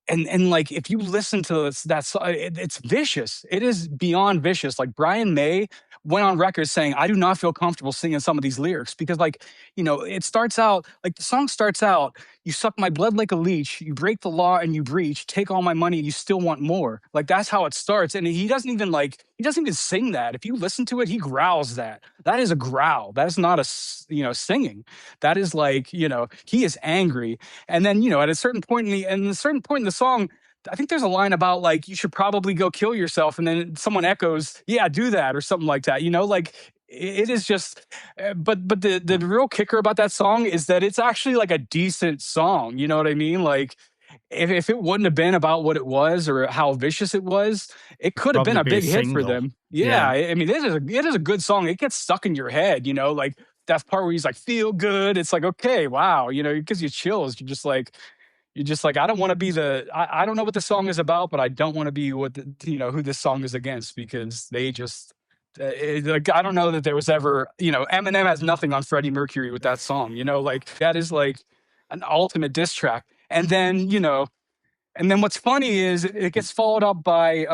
and like if you listen to this, it's vicious. It is beyond vicious. Like Brian May went on record saying, "I do not feel comfortable singing some of these lyrics because, like, it starts out like the song starts out, you suck my blood like a leech, you break the law and you breach, take all my money, you still want more." Like that's how it starts, and he doesn't even sing that. If you listen to it, he growls that. That is a growl. That is not singing. That is like he is angry, and then, at a certain point in the song, I think there's a line about like you should probably go kill yourself, and then someone echoes, "Yeah, do that," or something like that. Like it is just. But the real kicker about that song is that it's actually like a decent song. You know what I mean? Like if it wouldn't have been about what it was or how vicious it was, it could have been Probably a be a big hit for single. them. Yeah, Yeah. I mean, it is a good song. It gets stuck in your head. Like that part where he's like, "Feel good." It's like, okay, wow. It gives you chills. You're just like, I don't want to be I don't know what the song is about, but I don't want to be who this song is against, because they just, like, I don't know that there was ever, Eminem has nothing on Freddie Mercury with that song, like that is like an ultimate diss track. And then what's funny is it gets followed up by,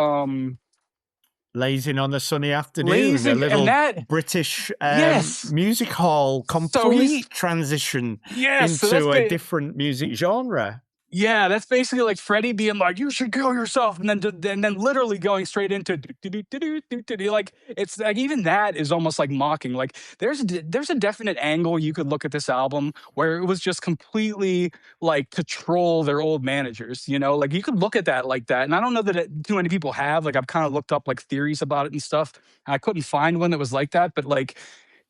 Lazing on a Sunny Afternoon, a Lazy, and little that, British yes. music hall, So he's, complete transition yes, so into a different music genre. yeah, that's basically like Freddie being like, "You should kill yourself," and then literally going straight into do. Like it's like even that is almost like mocking. Like there's a definite angle you could look at this album where it was just completely like to troll their old managers. Like you could look at that like that, and I don't know that too many people have. Like I've kind of looked up like theories about it and stuff. And I couldn't find one that was like that, but like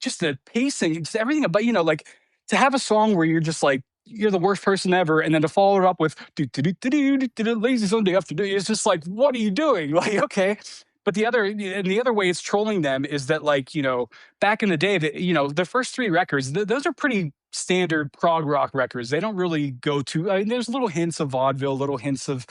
just the pacing, just everything about, like to have a song where you're just like, you're the worst person ever, and then to follow it up with lazy Sunday afternoon, it's just like, what are you doing? Like, okay. But the other way it's trolling them is that, like, back in the day, that the first three records, those are pretty standard prog rock records. They don't really go to, I mean, there's little hints of vaudeville, little hints of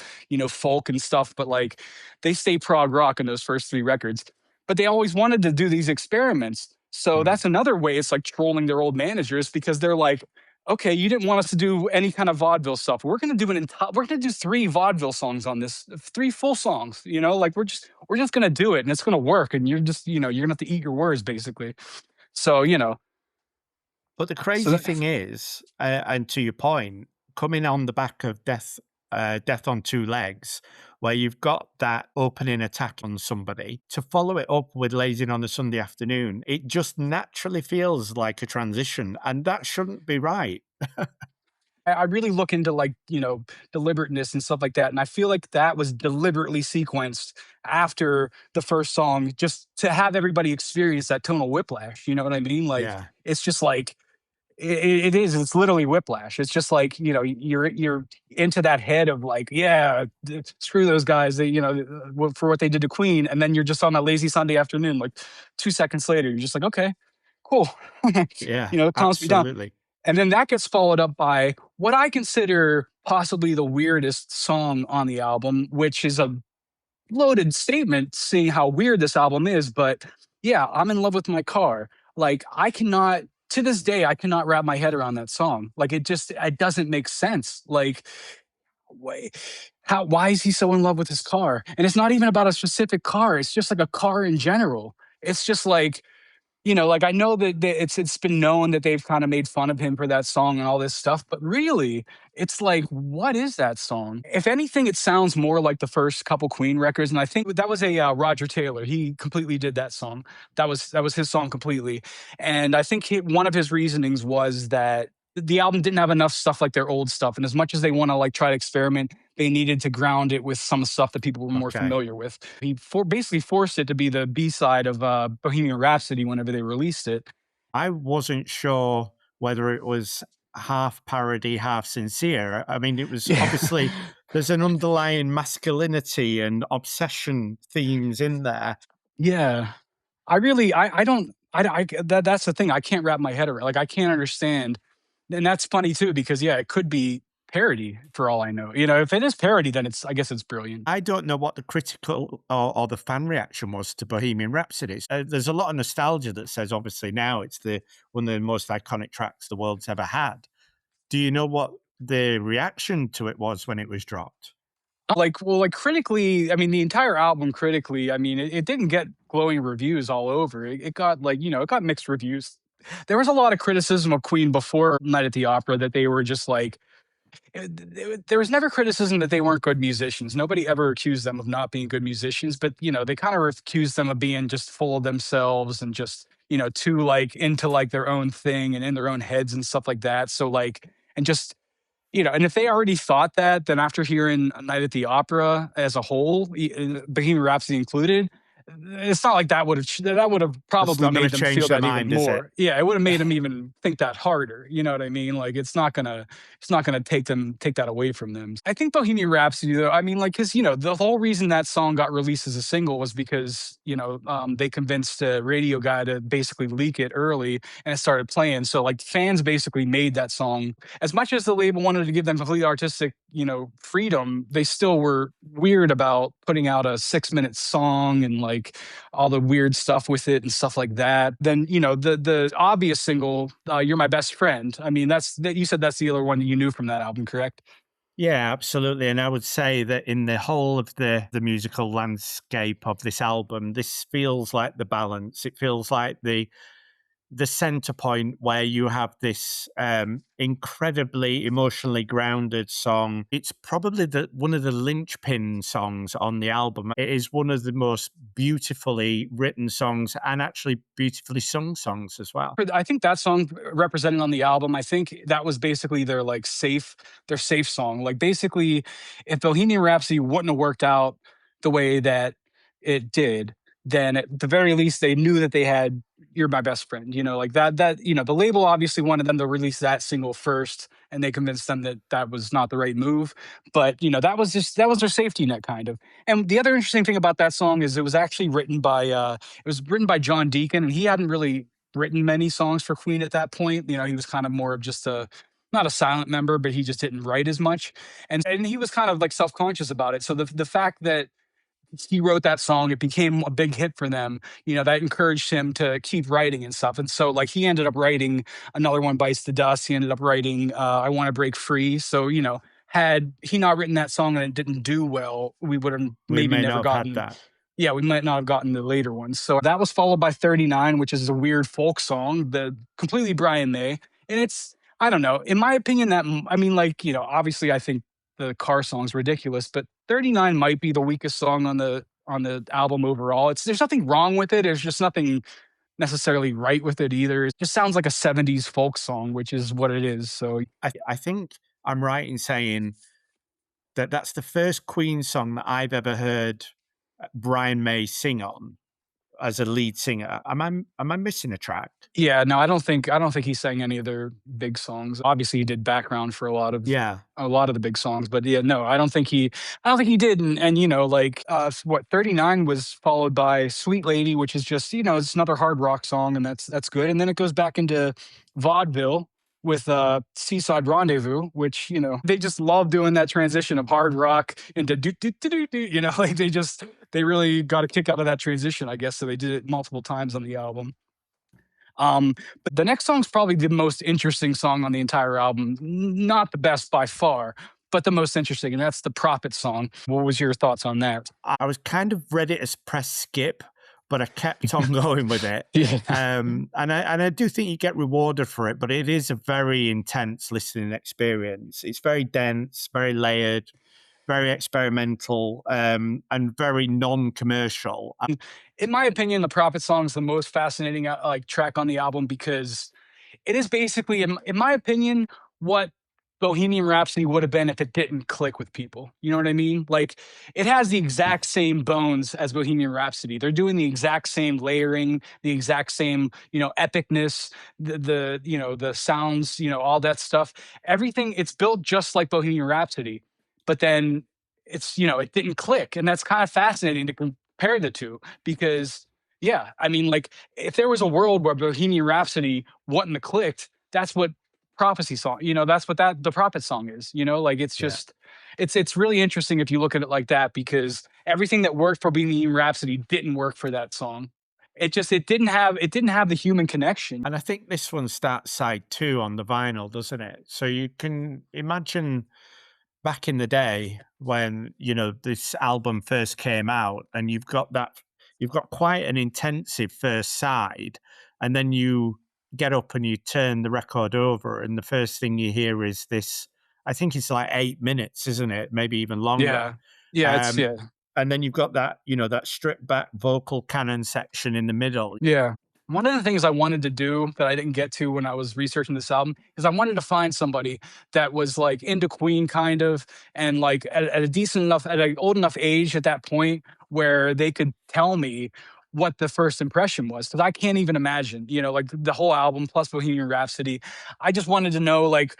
folk and stuff, but like they stay prog rock in those first three records. But they always wanted to do these experiments. So Mm. that's another way it's like trolling their old managers, because they're like, okay, you didn't want us to do any kind of vaudeville stuff. We're gonna do three vaudeville songs on this, three full songs. Like we're just gonna do it, and it's gonna work, and you're gonna have to eat your words, basically. So But the so crazy that, thing is, and to your point, coming on the back of Death on Two Legs, where you've got that opening attack on somebody, to follow it up with Lazing on a Sunday Afternoon, it just naturally feels like a transition, and that shouldn't be right. I really look into, like, deliberateness and stuff like that, and I feel like that was deliberately sequenced after the first song, just to have everybody experience that tonal whiplash. You know what I mean? Like Yeah. it's just like it is. It's literally whiplash. It's just like, you're into that head of like, yeah, screw those guys. They, for what they did to Queen, and then you're just on that lazy Sunday afternoon. Like 2 seconds later, you're just like, okay, cool. Yeah, It calms me down. absolutely. And then that gets followed up by what I consider possibly the weirdest song on the album, which is a loaded statement seeing how weird this album is. But yeah, I'm in love with my car. Like I cannot, to this day, I cannot wrap my head around that song. Like it doesn't make sense. Like, why, why is he so in love with his car? And it's not even about a specific car. It's just like a car in general. It's just like, like I know that it's been known that they've kind of made fun of him for that song and all this stuff, but really, it's like, what is that song? If anything, it sounds more like the first couple Queen records, and I think that was a Roger Taylor. He completely did that song. That was his song completely, and I think one of his reasonings was that the album didn't have enough stuff like their old stuff, and as much as they want to like try to experiment, they needed to ground it with some stuff that people were more Okay. familiar with. He basically forced it to be the B side of Bohemian Rhapsody whenever they released it. I wasn't sure whether it was half parody, half sincere. I mean, it was Yeah, obviously there's an underlying masculinity and obsession themes in there. yeah. I really, I don't, that's the thing. I can't wrap my head around. Like, I can't understand, and that's funny too, because yeah, it could be parody for all I know. If it is parody, then I guess it's brilliant. I don't know what the critical or the fan reaction was to Bohemian Rhapsody. There's a lot of nostalgia that says obviously now it's the one of the most iconic tracks the world's ever had. Do you know what the reaction to it was when it was dropped? Like critically, I mean, the entire album critically, I mean, it didn't get glowing reviews all over. It got like, it got mixed reviews. There was a lot of criticism of Queen before Night at the Opera that they were just like, there was never criticism that they weren't good musicians. Nobody ever accused them of not being good musicians, but they kind of accused them of being just full of themselves and just too like into like their own thing and in their own heads and stuff like that. So like, and just and if they already thought that, then after hearing A Night at the Opera as a whole, Bohemian Rhapsody included, it's not like that would have That's probably not going to made them change feel their that even mind, is it? more. Yeah, it would have made them even think that harder. You know what I mean? Like it's not gonna take that away from them. I think Bohemian Rhapsody, though, I mean, like, because the whole reason that song got released as a single was because they convinced a radio guy to basically leak it early, and it started playing. So like fans basically made that song as much as the label wanted to give them complete artistic, freedom, they still were weird about putting out a 6-minute song and like all the weird stuff with it and stuff like that. Then, the obvious single, "You're My Best Friend." I mean, you said that's the other one that you knew from that album, correct? Yeah, absolutely. And I would say that in the whole of the musical landscape of this album, this feels like the balance. It feels like the center point where you have this incredibly emotionally grounded song. It's probably the one of the linchpin songs on the album. It is one of the most beautifully written songs and actually beautifully sung songs as well. I think that song represented on the album, I think that was basically their safe song. Like basically, if Bohemian Rhapsody wouldn't have worked out the way that it did, then at the very least they knew that they had "You're My Best Friend." Like the label obviously wanted them to release that single first, and they convinced them that that was not the right move. But that was their safety net kind of. And the other interesting thing about that song is it was written by John Deacon, and he hadn't really written many songs for Queen at that point. He was kind of more of just a not a silent member, but he just didn't write as much. And he was kind of like self-conscious about it. So the fact that he wrote that song, it became a big hit for them, that encouraged him to keep writing and stuff. And so like he ended up writing Another One Bites the Dust. He ended up writing I Want to Break Free. So, had he not written that song and it didn't do well, we would have We maybe may never not have had gotten that. yeah, we might not have gotten the later ones. So that was followed by 39, which is a weird folk song, the completely Brian May. And I don't know, in my opinion, I mean, like, obviously I think the car song's ridiculous, but 39 might be the weakest song on the album overall. There's nothing wrong with it. There's just nothing necessarily right with it either. It just sounds like a 70s folk song, which is what it is. So I think I'm right in saying that that's the first Queen song that I've ever heard Brian May sing on as a lead singer. Am I missing a track? yeah, no, I don't think he sang any of their big songs. Obviously, he did background for a lot of Yeah, the big songs, but yeah, no, I don't think he did. And like what 39 was followed by Sweet Lady, which is just, it's another hard rock song, and that's good. And then it goes back into vaudeville with Seaside Rendezvous, which, they just love doing that transition of hard rock into do do do do do, like they really got a kick out of that transition, I guess. So they did it multiple times on the album. But the next song's probably the most interesting song on the entire album. Not the best by far, but the most interesting, and that's the Prophet song. What was your thoughts on that? I was kind of ready to press skip, but I kept on going with it. Yeah. And I do think you get rewarded for it, but it is a very intense listening experience. It's very dense, very layered, very experimental, and very non-commercial. In my opinion, the Prophet song is the most fascinating like track on the album because it is basically, in my opinion, what Bohemian Rhapsody would have been if it didn't click with people. You know what I mean? Like it has the exact same bones as Bohemian Rhapsody. They're doing the exact same layering, the exact same, epicness, the sounds, all that stuff. Everything it's built just like Bohemian Rhapsody, but then it didn't click, and that's kind of fascinating to compare the two because yeah, I mean, like if there was a world where Bohemian Rhapsody wouldn't have clicked, that's what Prophecy song, that's what that the Prophet song is, like it's Yeah. just it's really interesting if you look at it like that because everything that worked for Bohemian Rhapsody didn't work for that song. It didn't have the human connection. And I think this one starts side two on the vinyl, doesn't it? So you can imagine back in the day when, this album first came out and you've got quite an intensive first side, and then you get up and you turn the record over, and the first thing you hear is this. I think it's like 8 minutes, isn't it? Maybe even longer. Yeah. Yeah, it's Um, yeah. and then you've got that, that stripped back vocal canon section in the middle. Yeah. One of the things I wanted to do that I didn't get to when I was researching this album is I wanted to find somebody that was like into Queen kind of and like at a decent enough at an old enough age at that point where they could tell me what the first impression was because I can't even imagine, like the whole album plus Bohemian Rhapsody. I just wanted to know like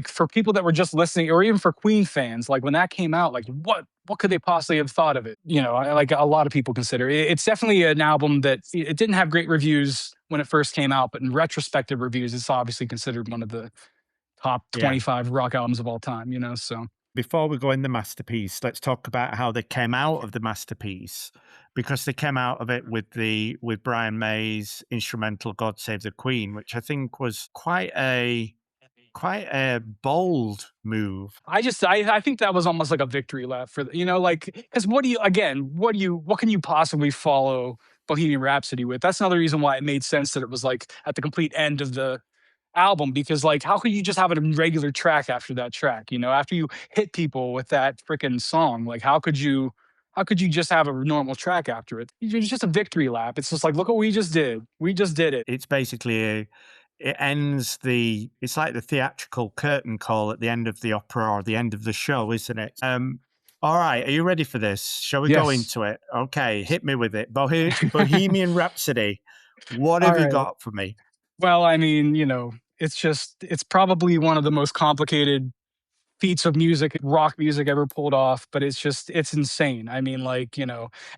for people that were just listening or even for Queen fans, like when that came out, like what could they possibly have thought of it? Like a lot of people consider it. It's definitely an album that it didn't have great reviews when it first came out, but in retrospective reviews, it's obviously considered one of the top Yeah. 25 rock albums of all time, so Before we go in the masterpiece, let's talk about how they came out of the masterpiece, because they came out of it with Brian May's instrumental "God Save the Queen," which I think was quite a bold move. I think that was almost like a victory lap for like because what can you possibly follow Bohemian Rhapsody with? That's another reason why it made sense that it was like at the complete end of the album because like how could you just have a regular track after that track? After you hit people with that freaking song, like how could you just have a normal track after it? It's just a victory lap. It's just like look what we just did. We just did it. It's basically it ends it's like the theatrical curtain call at the end of the opera or the end of the show, isn't it? All right, are you ready for this? Shall we go Yes. into it? Okay, hit me with it. Bohemian Rhapsody. What All have you right. got for me? Well, I mean, it's probably one of the most complicated feats of music, rock music ever pulled off, but it's insane. I mean, like,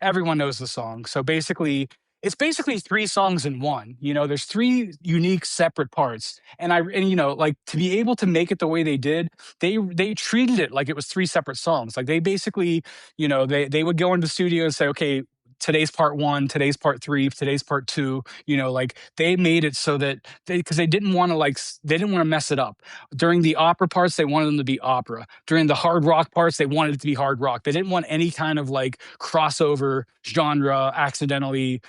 everyone knows the song. So basically, it's basically three songs in one. There's three unique separate parts. Like to be able to make it the way they did, they treated it like it was three separate songs. Like they basically, they would go into the studio and say, okay, today's part one, today's part three, today's part two, like they made it so that because they didn't want to they didn't want to mess it up during the opera parts, they wanted them to be opera. During the hard rock parts, they wanted it to be hard rock. They didn't want any kind of like crossover genre accidentally,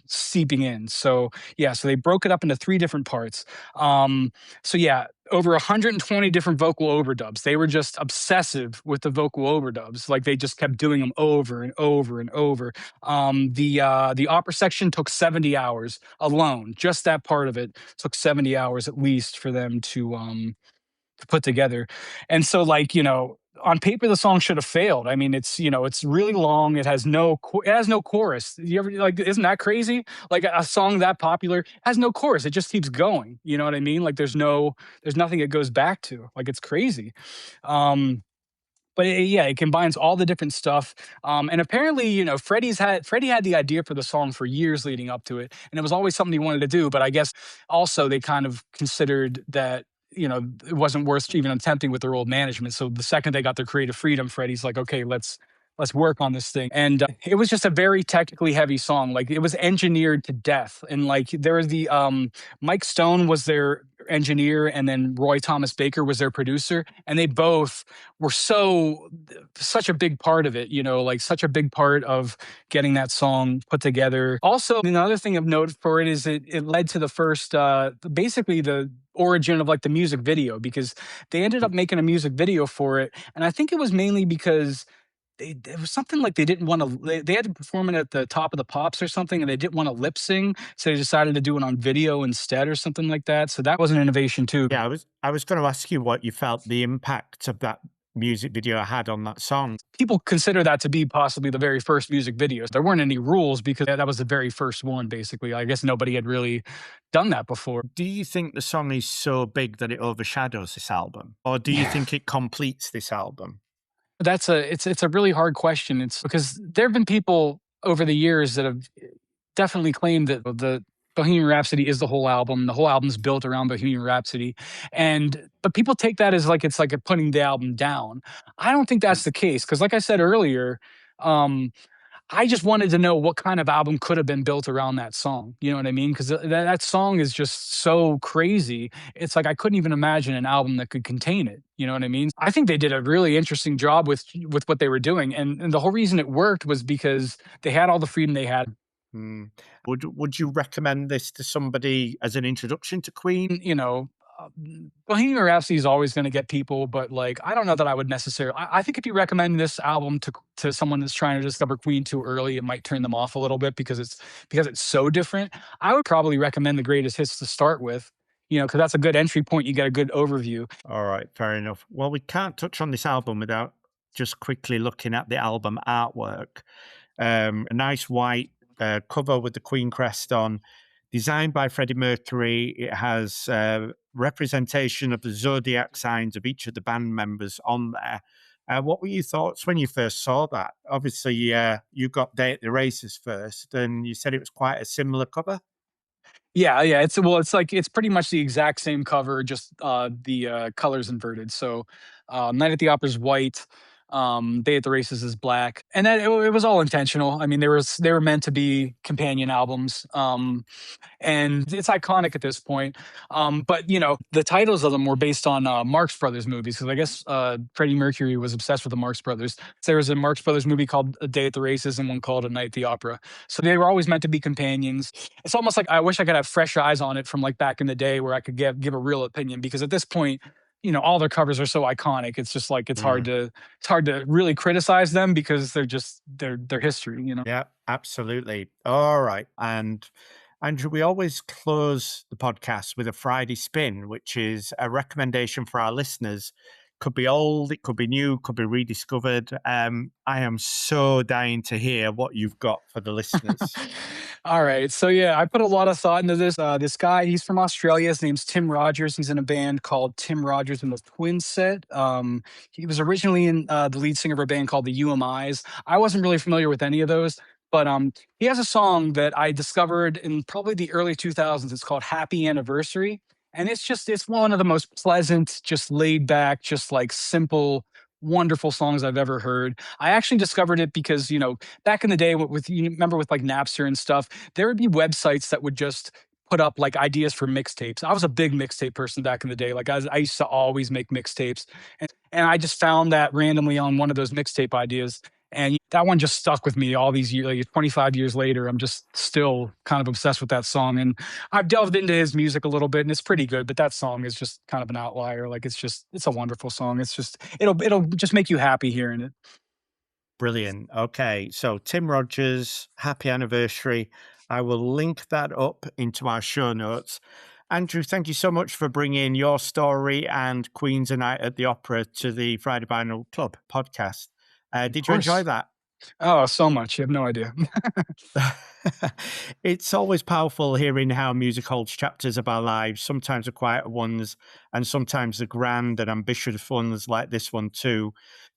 seeping in. So yeah, so they broke it up into three different parts. So yeah, over 120 different vocal overdubs. They were just obsessive with the vocal overdubs. Like they just kept doing them over and over and over. The opera section took 70 hours alone. Just that part of it took 70 hours at least for them to put together. And so like, on paper the song should have failed. I mean, it's really long. It has no chorus. You ever like isn't that crazy? Like a song that popular has no chorus. It just keeps going. You know what I mean? Like there's nothing it goes back to. Like it's crazy. Um but yeah, it combines all the different stuff. And apparently, Freddie had the idea for the song for years leading up to it, and it was always something he wanted to do. But I guess also they kind of considered that it wasn't worth even attempting with their old management. So the second they got their creative freedom, Freddie's like, okay, let's work on this thing. And it was just a very technically heavy song. Like it was engineered to death. And like there was the Mike Stone was their engineer, and then Roy Thomas Baker was their producer, and they both were such a big part of it, like such a big part of getting that song put together. Also, another thing of note for it is it led to the first basically the origin of like the music video because they ended up making a music video for it, and I think it was mainly because it was something like they didn't want to they had to perform it at the top of the pops or something and they didn't want to lip sing, so they decided to do it on video instead or something like that. So that was an innovation too. Yeah, I was going to ask you what you felt the impact of that music video had on that song. People consider that to be possibly the very first music videos. There weren't any rules because that was the very first one, basically. I guess nobody had really done that before. Do you think the song is so big that it overshadows this album, or do you think it completes this album? It's a really hard question. It's because there have been people over the years that have definitely claimed that the Bohemian Rhapsody is the whole album. The whole album's built around Bohemian Rhapsody, and but people take that as like it's like a putting the album down. I don't think that's the case because, like I said earlier, um, I just wanted to know what kind of album could have been built around that song. You know what I mean? Because that song is just so crazy. It's like I couldn't even imagine an album that could contain it. You know what I mean? I think they did a really interesting job with what they were doing, and the whole reason it worked was because they had all the freedom they had. Mm. Would you recommend this to somebody as an introduction to Queen? You know, Bohemian Rhapsody is always going to get people, but like I don't know that I would necessarily. I think if you recommend this album to someone that's trying to discover Queen too early, it might turn them off a little bit because it's so different. I would probably recommend the greatest hits to start with, because that's a good entry point. You get a good overview. All right, fair enough. Well, we can't touch on this album without just quickly looking at the album artwork. A nice white cover with the Queen crest on, designed by Freddie Mercury. It has representation of the zodiac signs of each of the band members on there. What were your thoughts when you first saw that? Obviously, you got Day at the Races first, and you said it was quite a similar cover. Yeah, yeah. It's like it's pretty much the exact same cover, just the colors inverted. So, Night at the Opera's white, Day at the Races is black, and that it was all intentional. I mean, they were meant to be companion albums. And it's iconic at this point. But the titles of them were based on Marx Brothers movies because I guess Freddie Mercury was obsessed with the Marx Brothers. So there was a Marx Brothers movie called A Day at the Races and one called A Night at the Opera. So they were always meant to be companions. It's almost like I wish I could have fresh eyes on it from like back in the day where I could give a real opinion because at this point. All their covers are so iconic. It's just like Mm. it's hard to really criticize them because they're history. Yeah, absolutely. All right. And Andrew, we always close the podcast with a Friday spin, which is a recommendation for our listeners. Could be old, it could be new, could be rediscovered. I am so dying to hear what you've got for the listeners. All right. So yeah, I put a lot of thought into this. This guy, he's from Australia. His name's Tim Rogers. He's in a band called Tim Rogers and the Twin Set. He was originally in the lead singer of a band called the UMIs. I wasn't really familiar with any of those, but he has a song that I discovered in probably the early 2000s. It's called Happy Anniversary. And it's one of the most pleasant, just laid back, just like simple, wonderful songs I've ever heard. I actually discovered it because, back in the day with you remember with like Napster and stuff, there would be websites that would just put up like ideas for mixtapes. I was a big mixtape person back in the day. Like I used to always make mixtapes, and I just found that randomly on one of those mixtape ideas, and that one just stuck with me all these years. Like 25 years later, I'm just still kind of obsessed with that song, and I've delved into his music a little bit, and it's pretty good. But that song is just kind of an outlier. Like it's a wonderful song. It's just it'll just make you happy hearing it. Brilliant. Okay. So, Tim Rogers, happy anniversary. I will link that up into our show notes. Andrew, thank you so much for bringing your story and Queen's a Night at the Opera to the Friday Vinyl Club podcast. Of Did you enjoy course. that? Oh, so much. You have no idea. It's always powerful hearing how music holds chapters of our lives, sometimes the quiet ones, and sometimes the grand and ambitious ones like this one, too.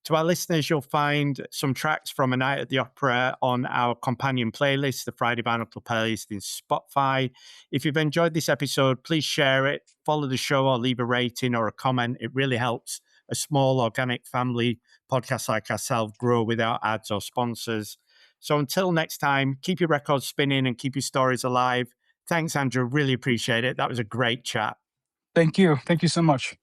To our listeners, you'll find some tracks from A Night at the Opera on our companion playlist, the Friday Vinyl Club playlist in Spotify. If you've enjoyed this episode, please share it, follow the show, or leave a rating or a comment. It really helps a small organic family podcast like ourselves grow without ads or sponsors. So until next time, keep your records spinning and keep your stories alive. Thanks, Andrew. Really appreciate it. That was a great chat. Thank you. Thank you so much.